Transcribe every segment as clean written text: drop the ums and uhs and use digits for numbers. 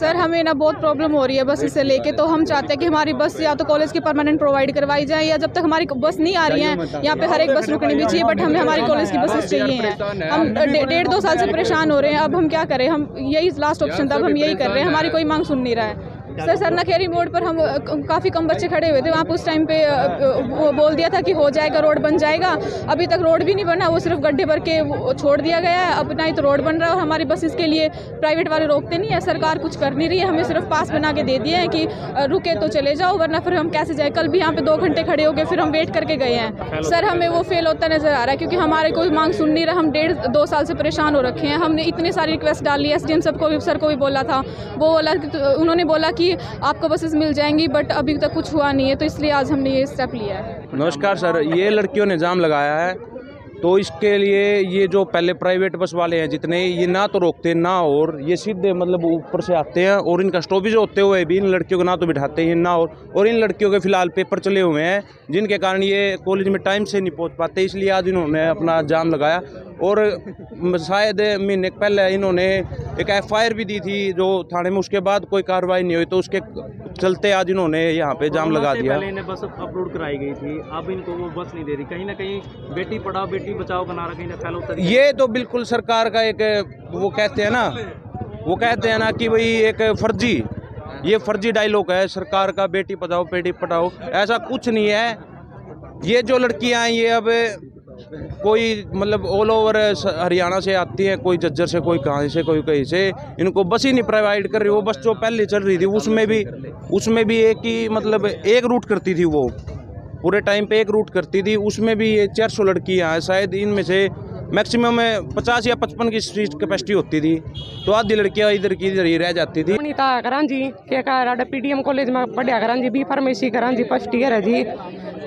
Sir हमें ना बहुत प्रॉब्लम हो रही है बस इसे लेके, तो हम चाहते हैं कि हमारी बस या तो कॉलेज की परमानेंट प्रोवाइड करवाई जाए, या जब तक हमारी बस नहीं आ रही है यहाँ पे हर एक बस रुकनी भी चाहिए, बट हमें हमारी कॉलेज की बसेस चाहिए हैं। हम 1.5-2 साल से परेशान हो रहे हैं, अब हम क्या करें, हम यही लास्ट ऑप्शन था, अब हम यही कर रहे हैं, हमारी कोई मांग सुन नहीं रहा है। सर सरनाखेरी मोड़ पर हम काफ़ी कम बच्चे खड़े हुए थे, वहाँ पर उस टाइम पे वो बोल दिया था कि हो जाएगा, रोड बन जाएगा, अभी तक रोड भी नहीं बना, वो सिर्फ गड्ढे भर के छोड़ दिया गया है, अब ना ही तो रोड बन रहा है, और हमारी बस इसके लिए प्राइवेट वाले रोकते नहीं है, सरकार कुछ कर नहीं रही है, हमें सिर्फ पास बना के दे दिए हैं कि रुके तो चले जाओ, वरना फिर हम कैसे जाए। कल भी यहाँ पे 2 घंटे खड़े हो गए, फिर हम वेट करके गए हैं। सर हमें वो फेल होता नजर आ रहा है, क्योंकि हमारे कोई मांग सुन नहीं रहा, हम 1.5-2 साल से परेशान हो रखे हैं। हमने इतनी सारी रिक्वेस्ट डाली है, SDM सबको भी, सर को भी बोला था, वो बोला, उन्होंने बोला कि आपको बसेस मिल जाएंगी, बट अभी तक कुछ हुआ नहीं है, तो इसलिए आज हमने ये स्टेप लिया है। नमस्कार सर, ये लड़कियों ने जाम लगाया है, तो इसके लिए ये जो पहले प्राइवेट बस वाले हैं जितने, ये ना तो रोकते ना, और ये सीधे मतलब ऊपर से आते हैं, और इनका स्टॉपेज होते हुए भी इन लड़कियों को ना तो बिठाते हैं ना, और इन लड़कियों के फिलहाल पेपर चले हुए हैं, जिनके कारण ये कॉलेज में टाइम से नहीं पहुंच पाते, इसलिए आज इन्होंने अपना जाम लगाया। और शायद महीने पहले इन्होंने एक FIR भी दी थी जो थाने में, उसके बाद कोई कार्रवाई नहीं हुई, तो उसके चलते आज इन्होंने यहाँ पे जाम लगा दिया। पहले इन्हें बस अपलोड कराई गई थी, अब इनको वो बस नहीं दे रही, कहीं ना कहीं बेटी पढ़ाओ बेटी बचाओ बना रहा, कहीं ना फैलो। ये तो बिल्कुल सरकार का एक वो कहते हैं ना कि भाई एक फर्जी डायलॉग है सरकार का, बेटी बचाओ बेटी पढ़ाओ, ऐसा कुछ नहीं है। ये जो लड़कियां हैं ये अब कोई मतलब ऑल ओवर हरियाणा से आती हैं, कोई झज्जर से, कोई कहाँ से, कोई कहीं से, इनको बस ही नहीं प्रोवाइड कर रही। वो बस जो पहले चल रही थी उसमें भी एक ही मतलब एक रूट करती थी, वो पूरे टाइम पे एक रूट करती थी, उसमें भी ये 400 लड़कियाँ हैं, शायद इनमें से मैक्सिमम 50 या 55 की सीट कैपेसिटी होती थी, तो आधी लड़कियाँ इधर की इधर ही रह जाती थी। अनीता करां जी के PDM कॉलेज में पढ़िया करां जी, B.Pharmacy करां जी, फर्स्ट ईयर है जी,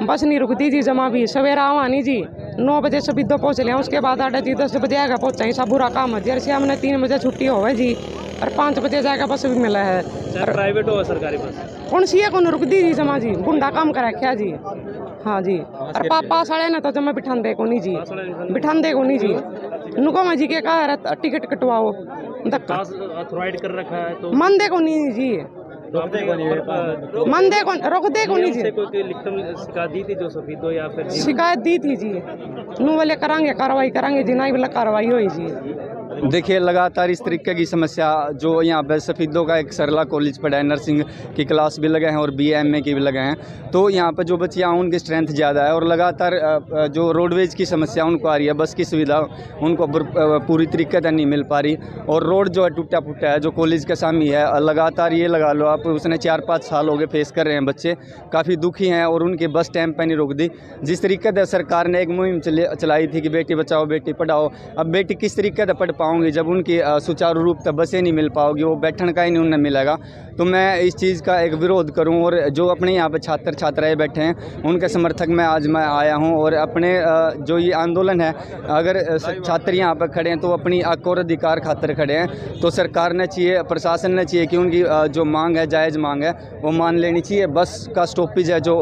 बस नहीं रुकती जी जमा भी, सवेरा आवानी जी 9 बजे से बिद्दो पहुँच लिया, उसके बाद 8 जी 10 बजे आएगा पहुँचा, सब बुरा काम है जी। हमने 3 बजे छुट्टी होवे जी, और 5 बजे जाएगा बस भी मिला है। प्राइवेट हो सरकारी बस कौन सी है, कौन रुकती जी जमा जी, गुंडा काम करा क्या जी। हाँ जी, और पापा साढ़े ना तो जमा बिठान को नहीं जी, नुको मैं जी के कहा टिकट कटवाओ, ऑथराइज कर रखा है तो मन दे को नहीं जी, रोकते को नहीं जी। कोई लिखित शिकायत दी थी जो सफीदो, या फिर शिकायत दी थी जी, नू वाले करांगे कार्रवाई करांगे जी, नहीं वाला कार्रवाई हुई जी। देखिए लगातार इस तरीके की समस्या जो यहाँ पे सफ़ीदों का एक सरला कॉलेज पड़ा है, नर्सिंग की क्लास भी लगे हैं और BA MA की भी लगे हैं, तो यहाँ पे जो बच्चियाँ हैं उनकी स्ट्रेंथ ज़्यादा है, और लगातार जो रोडवेज की समस्या उनको आ रही है, बस की सुविधा उनको पूरी तरीके से नहीं मिल पा रही, और रोड जो है टूटा फूटा है जो कॉलेज के सामने है, लगातार ये लगा लो आप, उसने 4-5 साल हो गए फेस कर रहे हैं बच्चे, काफ़ी दुखी हैं, और उनकी बस टाइम पर नहीं रुक दी। जिस तरीके से सरकार ने एक मुहिम चलाई थी कि बेटी बचाओ बेटी पढ़ाओ, अब बेटी किस तरीके से पढ़ पाओगे जब उनकी सुचारू रूप से बसें नहीं मिल पाओगी, वो बैठने का ही नहीं उन्हें मिलेगा। तो मैं इस चीज़ का एक विरोध करूं, और जो अपने यहाँ पे छात्र छात्राएं बैठे हैं उनके समर्थक में आज मैं आया हूं, और अपने जो ये आंदोलन है, अगर छात्र यहाँ पे खड़े हैं तो अपनी हक और अधिकार खातिर खड़े हैं, तो सरकार ने चाहिए, प्रशासन ने चाहिए कि उनकी जो मांग है, जायज़ मांग है, वो मान लेनी चाहिए। बस का स्टॉपेज है जो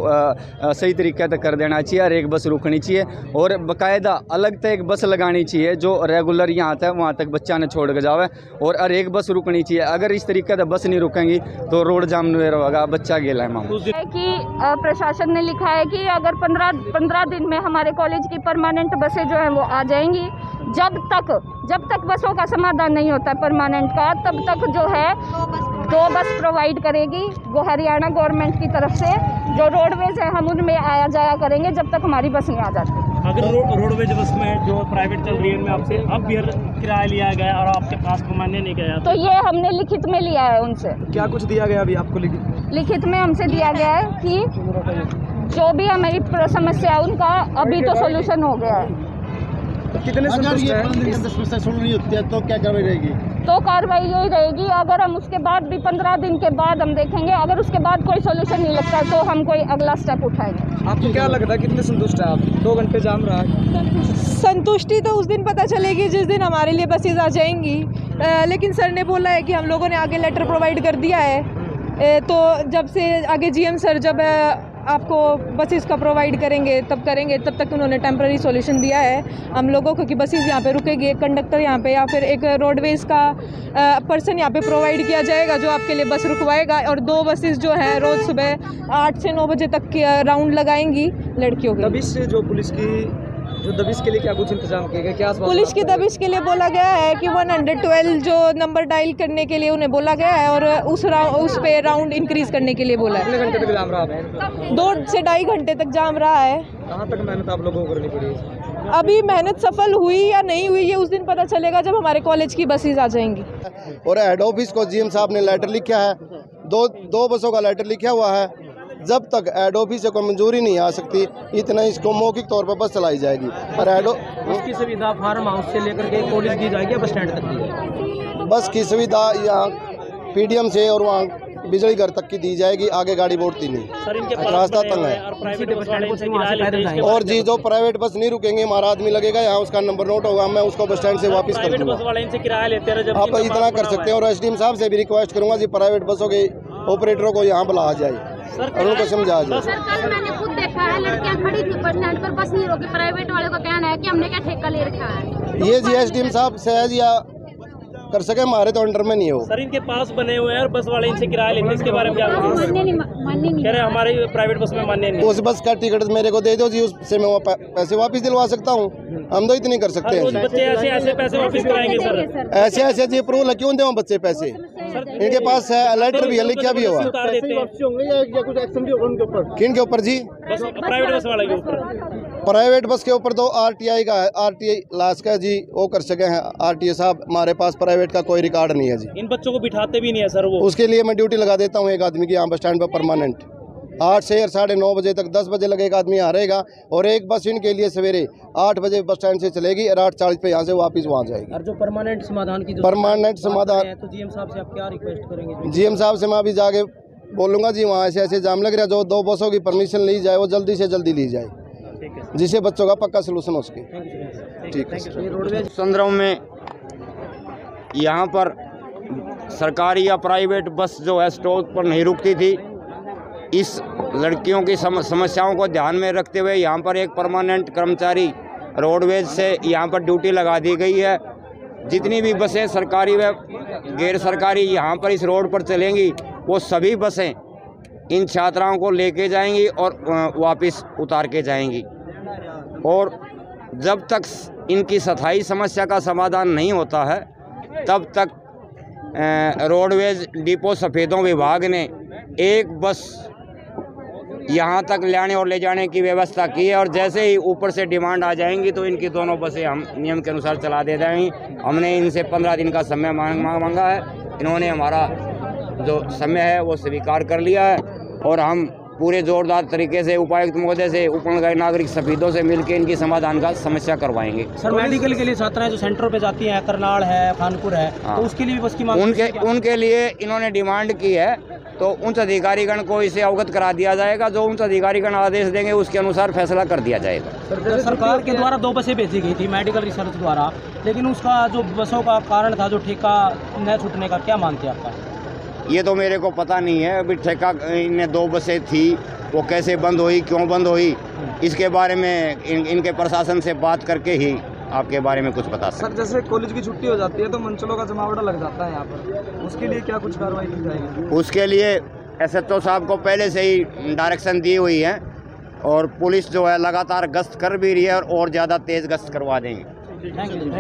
सही तरीके से कर देना चाहिए, और एक बस रुकनी चाहिए, और बाकायदा अलग से एक बस लगानी चाहिए जो रेगुलर यहाँ तक वहाँ तक बच्चा ने छोड़ के जावे, और हर एक बस रुकनी चाहिए। अगर इस तरीके से बस नहीं रुकेंगी तो रोड जाम नहीं होगा, बच्चा गेला है मामला कि प्रशासन ने लिखा है कि अगर 15 दिन में हमारे कॉलेज की परमानेंट बसें जो हैं वो आ जाएंगी, जब तक बसों का समाधान नहीं होता है परमानेंट का, तब तक जो है 2 बस प्रोवाइड करेगी वो हरियाणा गवर्नमेंट की तरफ से। जो रोडवेज है हम उनमें आया जाया करेंगे जब तक हमारी बस नहीं आ जाती। अगर रोडवेज बस में जो प्राइवेट चल रही है उनमें आपसे अब भी किराया लिया गया और आपके पास को मान्य नहीं गया, तो ये हमने लिखित में लिया है उनसे। क्या कुछ दिया गया अभी आपको? लिखित में हमसे दिया गया है कि जो भी हमारी समस्या है उनका अभी तो सोल्यूशन हो गया है। कितने समस्या सुन नहीं होती है तो क्या कार्रवाई रहेगी? तो कार्रवाई यही रहेगी, अगर हम उसके बाद भी 15 दिन के बाद हम देखेंगे, अगर उसके बाद कोई सोल्यूशन नहीं लगता तो हम कोई अगला स्टेप उठाएंगे। आपको क्या लगता है कितने संतुष्ट है आप? 2 घंटे जाम रहा है। संतुष्टि तो उस दिन पता चलेगी जिस दिन हमारे लिए बसेज आ जाएंगी, लेकिन सर ने बोला है कि हम लोगों ने आगे लेटर प्रोवाइड कर दिया है, तो जब से आगे GM सर जब आपको बसेस का प्रोवाइड करेंगे, तब तक उन्होंने टेम्पररी सॉल्यूशन दिया है हम लोगों को कि बसेस यहाँ पे रुकेगी, एक कंडक्टर यहाँ पे या फिर एक रोडवेज का पर्सन यहाँ पे प्रोवाइड किया जाएगा जो आपके लिए बस रुकवाएगा। और 2 बसेस जो है रोज़ सुबह 8 से 9 बजे तक राउंड लगाएंगी लड़कियों के। दबिश जो पुलिस की जो दबिश के लिए क्या कुछ इंतजाम किए गए, क्या पुलिस की दबिश के लिए बोला गया है कि 112 जो नंबर डायल करने के लिए उन्हें बोला गया है और उस पे राउंड इंक्रीज करने के लिए बोला है। कितने घंटे तक जाम रहा है? 2 से 2.5 घंटे तक जाम रहा है। कहाँ तक मेहनत आप लोगों को करनी पड़ी? अभी मेहनत सफल हुई या नहीं हुई ये उस दिन पता चलेगा जब हमारे कॉलेज की बसेज आ जाएंगी। और हेड ऑफिस को जीएम साहब ने लेटर लिखा है, दो बसों का लेटर लिखा हुआ है। जब तक हेड ऑफिस से कोई मंजूरी नहीं आ सकती इतना इसको मौखिक तौर पर बस चलाई जाएगी। और उसकी सुविधा फार्म हाउस से लेकर के कॉलेज दी जाएगी, बस स्टैंड तक दी जाएगी। बस की सुविधा यहाँ पीडीएम से और वहाँ बिजली घर तक की दी जाएगी, आगे गाड़ी बढ़ती नहीं, रास्ता तंग है। और जी जो प्राइवेट बस नहीं रुकेंगे हमारा आदमी लगेगा यहाँ, उसका नंबर नोट होगा, मैं उसको बस स्टैंड से वापस कर दूँगा। आप इतना कर सकते हैं। और एसडीएम साहब से भी रिक्वेस्ट करूँगा जी प्राइवेट बसों के ऑपरेटरों को यहाँ बुलाया जाए और उनको समझाया जाए। सर मैंने खुद देखा है, लड़कियां खड़ी थी बस स्टैंड पर, बस नहीं रोकी। प्राइवेट वाले का कहना है कि हमने क्या ठेका ले रखा है। ये जी एसडीएम साहब से है जी, या कर सके, हमारे तो अंडर में नहीं हो। सर इनके पास बने हुए हैं और बस वाले इनसे किराया लेते हैं, इसके बारे में क्या मानने नहीं कह रहे हैं? हमारे प्राइवेट बस में मान्य नहीं। उस बस का टिकट मेरे को दे दो जी, उससे मैं पैसे वापस दिलवा सकता हूँ। हम तो इतनी कर सकते हैं। बच्चे ऐसे पैसे वापस कराएंगे सर? ऐसे जी अप्रूवल क्यों दें बच्चे पैसे? इनके पास लेटर भी है, लिखा भी हुआ। किन के ऊपर जी? प्राइवेट बस वाले के ऊपर। प्राइवेट बस के ऊपर तो आरटीआई का है, आरटीआई लाश का जी, वो कर सके हैं आरटीए साहब। हमारे पास प्राइवेट का कोई रिकॉर्ड नहीं है जी। इन बच्चों को बिठाते भी नहीं है सर वो। उसके लिए मैं ड्यूटी लगा देता हूँ एक आदमी की यहाँ बस स्टैंड पर परमानेंट। 8 से 9:30 बजे तक 10 बजे लगे एक आदमी यहाँ रहेगा और एक बस इनके लिए सवेरे 8 बजे बस स्टैंड से चलेगी और 8:40 पे यहाँ से वापस वहाँ जाएगी। और जो परमानेंट समाधान की परमानेंट समाधान तो जीएम साहब से आप क्या रिक्वेस्ट करेंगे? जीएम साहब से मैं अभी जाके बोलूँगा जी, वहाँ ऐसे जाम लग रहा है, जो 2 बसों की परमिशन ली जाए वो जल्दी से जल्दी ली जाए, जिससे बच्चों का पक्का सलूशन हो सके। ठीक है। संदर्भ में यहाँ पर सरकारी या प्राइवेट बस जो है स्टॉप पर नहीं रुकती थी। इस लड़कियों की समस्याओं को ध्यान में रखते हुए यहाँ पर एक परमानेंट कर्मचारी रोडवेज से यहाँ पर ड्यूटी लगा दी गई है। जितनी भी बसें सरकारी व गैर सरकारी यहाँ पर इस रोड पर चलेंगी वो सभी बसें इन छात्राओं को लेके जाएंगी और वापस उतार के जाएंगी। और जब तक इनकी स्थायी समस्या का समाधान नहीं होता है तब तक रोडवेज डिपो सफ़ेदों विभाग ने एक बस यहाँ तक लाने और ले जाने की व्यवस्था की है। और जैसे ही ऊपर से डिमांड आ जाएंगी तो इनकी दोनों बसें हम नियम के अनुसार चला दे जाएंगी। हमने इनसे 15 दिन का समय मांगा है, इन्होंने हमारा जो समय है वो स्वीकार कर लिया है और हम पूरे जोरदार तरीके से उपायुक्त महोदय से उपनगर नागरिक सफीदों से मिलकर इनकी समाधान का समस्या करवाएंगे। सर मेडिकल के लिए छात्राएं जो सेंटरों पे जाती हैं, करनाल है, खानपुर है, तो उसके लिए भी बस की मांग उनके लिए इन्होंने डिमांड की है तो उच्च अधिकारीगण को इसे अवगत करा दिया जाएगा। जो उच्च अधिकारीगण आदेश देंगे उसके अनुसार फैसला कर दिया जाएगा। सरकार के द्वारा 2 बसें भेजी गई थी मेडिकल रिसर्च द्वारा, लेकिन उसका जो बसों का कारण था जो ठेका न छूटने का, क्या मानते हैं आपका? ये तो मेरे को पता नहीं है। अभी ठेका इनमें 2 बसें थी, वो कैसे बंद हुई, क्यों बंद हुई, इसके बारे में इनके प्रशासन से बात करके ही आपके बारे में कुछ बता सकते। सर जैसे कॉलेज की छुट्टी हो जाती है तो मंचलों का जमावड़ा लग जाता है यहाँ पर, उसके लिए क्या कुछ कार्रवाई की जाएगी? उसके लिए एसएचओ साहब को पहले से ही डायरेक्शन दी हुई है और पुलिस जो है लगातार गश्त कर भी रही है और ज़्यादा तेज़ गश्त करवा देंगे। Thank you.